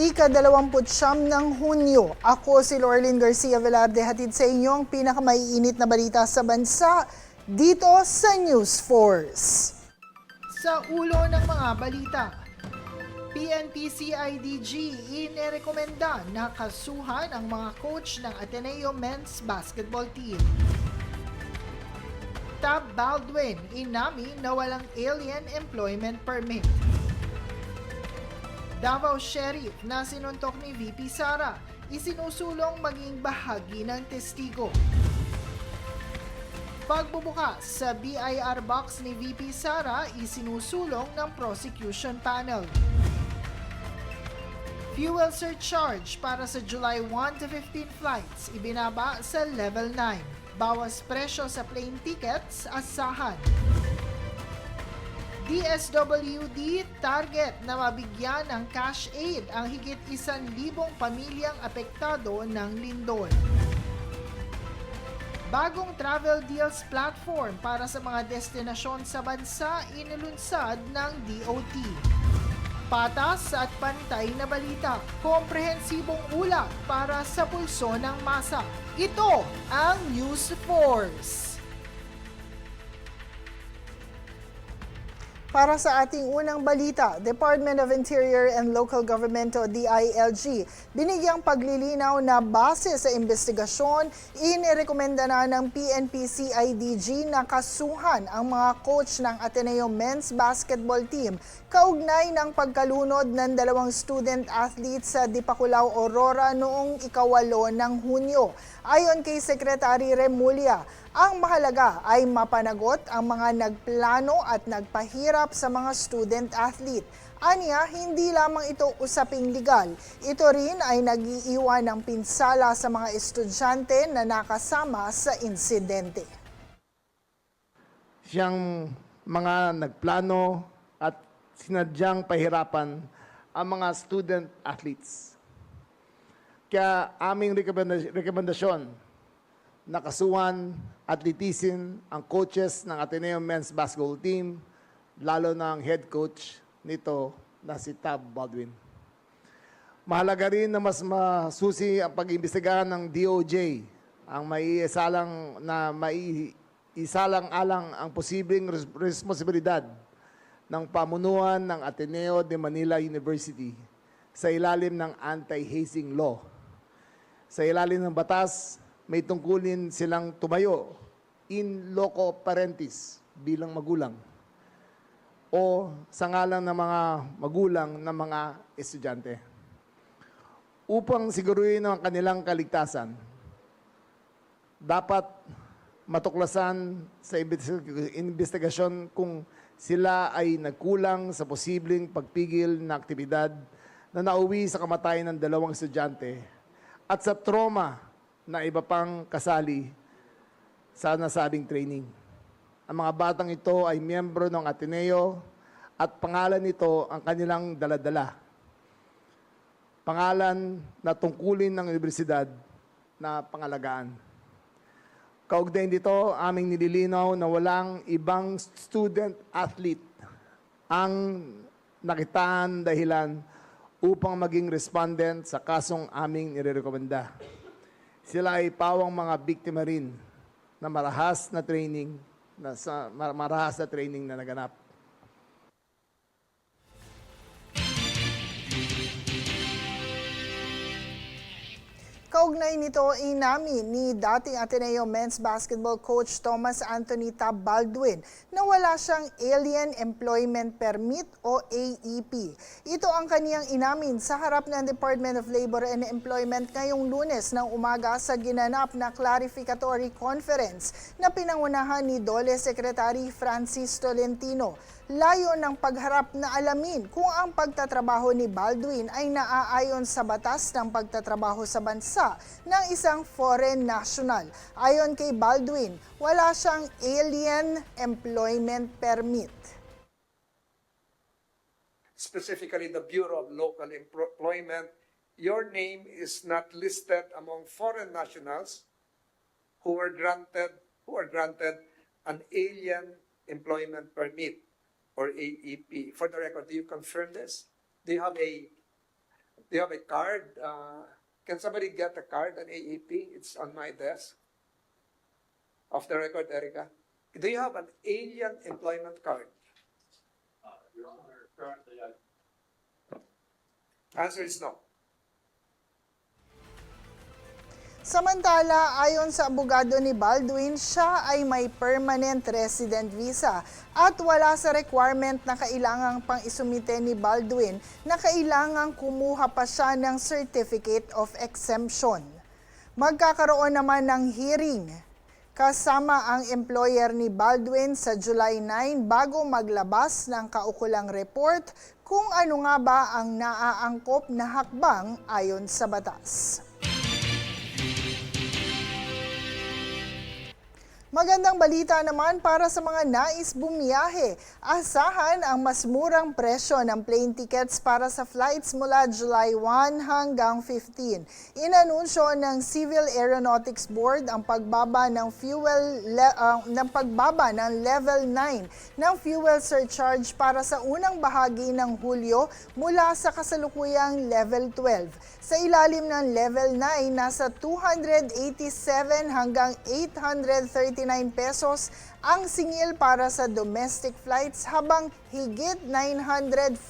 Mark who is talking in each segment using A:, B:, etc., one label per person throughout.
A: Ika-29 ng Hunyo. Ako si Lorlyn Garcia Velarde, hatid sa inyo ang pinakamaiinit na balita sa bansa dito sa News Force. Sa ulo ng mga balita, PNP-CIDG inirekomenda na kasuhan ang mga coach ng Ateneo Men's Basketball Team. Tab Baldwin inamin na walang alien employment permit. Davao Sheriff na sinuntok ni VP Sara, isinusulong maging bahagi ng testigo. Pagbubukas sa BIR box ni VP Sara, isinusulong ng prosecution panel. Fuel surcharge para sa July 1 to 15 flights, ibinaba sa Level 9. Bawas presyo sa plane tickets, asahan. DSWD target na mabigyan ng cash aid ang higit 1,000 pamilyang apektado ng lindol. Bagong travel deals platform para sa mga destinasyon sa bansa inilunsad ng DOT. Patas at pantay na balita, komprehensibong ulat para sa pulso ng masa. Ito ang News Force. Para sa ating unang balita, Department of Interior and Local Government o DILG, binigyang paglilinaw na base sa investigasyon, inirekomenda na ng PNP-CIDG na kasuhan ang mga coach ng Ateneo Men's Basketball Team kaugnay ng pagkalunod ng 2 student athletes sa Dipakulaw, Aurora noong ika-8 ng Hunyo. Ayon kay Secretary Remulla, ang mahalaga ay mapanagot ang mga nagplano at nagpahirap sa mga student athlete. Aniya, hindi lamang ito usaping legal. Ito rin ay nag-iiwan ng pinsala sa mga estudyante na nakasama sa insidente.
B: Siyang mga nagplano at sinadyang pahirapan ang mga student athletes. Kaya aming rekomendasyon nakasuhan at litisin ang coaches ng Ateneo Men's Basketball Team, lalo na ang head coach nito na si Tab Baldwin. Mahalaga rin na mas masusi ang pag-imbestigahan ng DOJ ang maiisalang-alang ang posibleng responsibilidad ng pamunuan ng Ateneo de Manila University sa ilalim ng anti-hazing law. Sa ilalim ng batas, may tungkulin silang tumayo in loco parentis bilang magulang o sa ngalan ng mga magulang ng mga estudyante. Upang siguruhin ang kanilang kaligtasan, dapat matuklasan sa investigasyon kung sila ay nagkulang sa posibleng pagpigil na aktibidad na nauwi sa kamatayan ng 2 estudyante at sa trauma na iba pang kasali sa nasabing training. Ang mga batang ito ay miyembro ng Ateneo at pangalan nito ang kanilang daladala. Pangalan na tungkulin ng universidad na pangalagaan. Kaugnay dito, aming nililinaw na walang ibang student athlete ang nakitaan dahilan upang maging respondent sa kasong aming nirerekomenda. Sila ay pawang mga biktima rin na marahas na training na naganap.
A: Kaugnay nito, inamin ni dating Ateneo Men's Basketball Coach Thomas Anthony Tab Baldwin na wala siyang Alien Employment Permit o AEP. Ito ang kaniyang inamin sa harap ng Department of Labor and Employment ngayong Lunes ng umaga sa ginanap na clarificatory conference na pinangunahan ni DOLE Secretary Francis Tolentino. Layo ng pagharap na alamin kung ang pagtatrabaho ni Baldwin ay naaayon sa batas ng pagtatrabaho sa bansa ng isang foreign national. Ayon kay Baldwin, wala siyang Alien Employment Permit.
C: Specifically the Bureau of Local Employment, your name is not listed among foreign nationals who are granted an Alien Employment Permit or AEP. For the record, do you confirm this? Do you Do you have a card? Can somebody get a card, an AEP? It's on my desk. Off the record, Erica. Do you have an alien employment card?
D: Your Honor, currently
C: Answer is no.
A: Samantala, ayon sa abogado ni Baldwin, siya ay may permanent resident visa at wala sa requirement na kailangang pang isumite ni Baldwin na kailangang kumuha pa siya ng Certificate of Exemption. Magkakaroon naman ng hearing kasama ang employer ni Baldwin sa July 9 bago maglabas ng kaukulang report kung ano nga ba ang naaangkop na hakbang ayon sa batas. Magandang balita naman para sa mga nais bumiyahe. Asahan ang mas murang presyo ng plane tickets para sa flights mula July 1 hanggang 15. Inanunsyo ng Civil Aeronautics Board ang pagbaba ng level 9 ng fuel surcharge para sa unang bahagi ng Hulyo mula sa kasalukuyang level 12. Sa ilalim ng level 9, nasa 287 hanggang 839 pesos ang singil para sa domestic flights habang higit 947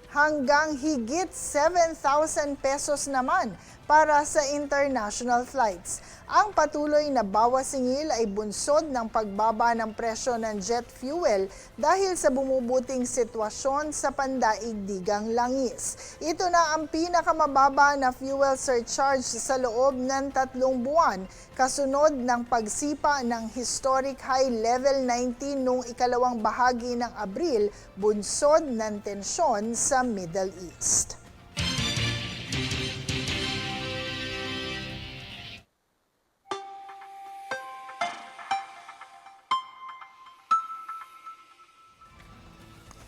A: hanggang higit 7,000 pesos naman para sa international flights. Ang patuloy na bawas singil ay bunsod ng pagbaba ng presyo ng jet fuel dahil sa bumubuting sitwasyon sa pandaigdigang langis. Ito na ang pinakamababa na fuel surcharge sa loob ng 3 buwan, kasunod ng pagsipa ng historic high level 19 noong ikalawang bahagi ng Abril, bunsod ng tensyon sa Middle East.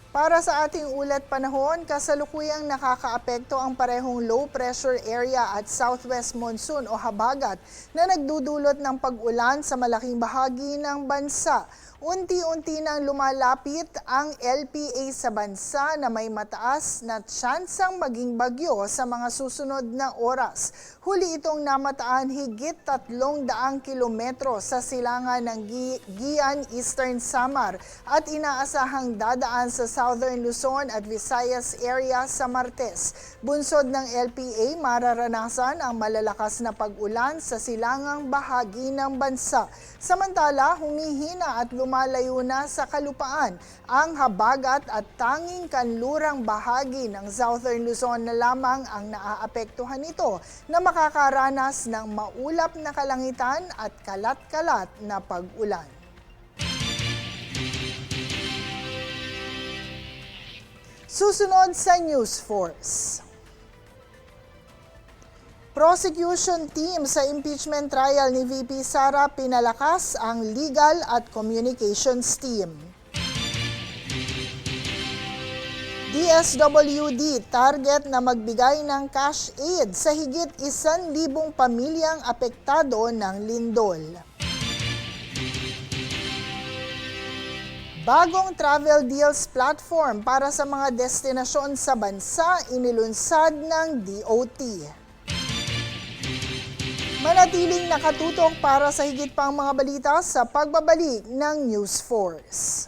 A: Para sa ating ulat panahon, kasalukuyang nakakaapekto ang parehong low pressure area at southwest monsoon o habagat na nagdudulot ng pag-ulan sa malaking bahagi ng bansa. Unti-unti nang lumalapit ang LPA sa bansa na may mataas na tsansang maging bagyo sa mga susunod na oras. Huli itong namataan higit 300 kilometro sa silangan ng Guian, Eastern Samar at inaasahang dadaan sa Southern Luzon at Visayas area sa Martes. Bunsod ng LPA, mararanasan ang malalakas na pag-ulan sa silangang bahagi ng bansa. Samantala, humihina at lumalayo na sa kalupaan ang habagat at tanging kanlurang bahagi ng Southern Luzon na lamang ang naaapektuhan nito na makakaranas ng maulap na kalangitan at kalat-kalat na pag-ulan. Susunod sa News Force. Prosecution team sa impeachment trial ni VP Sara pinalakas ang legal at communications team. DSWD target na magbigay ng cash aid sa higit 1,000 pamilyang apektado ng lindol. Bagong travel deals platform para sa mga destinasyon sa bansa inilunsad ng DOT. Manatiling nakatutok para sa higit pang mga balita sa pagbabalik ng News Force.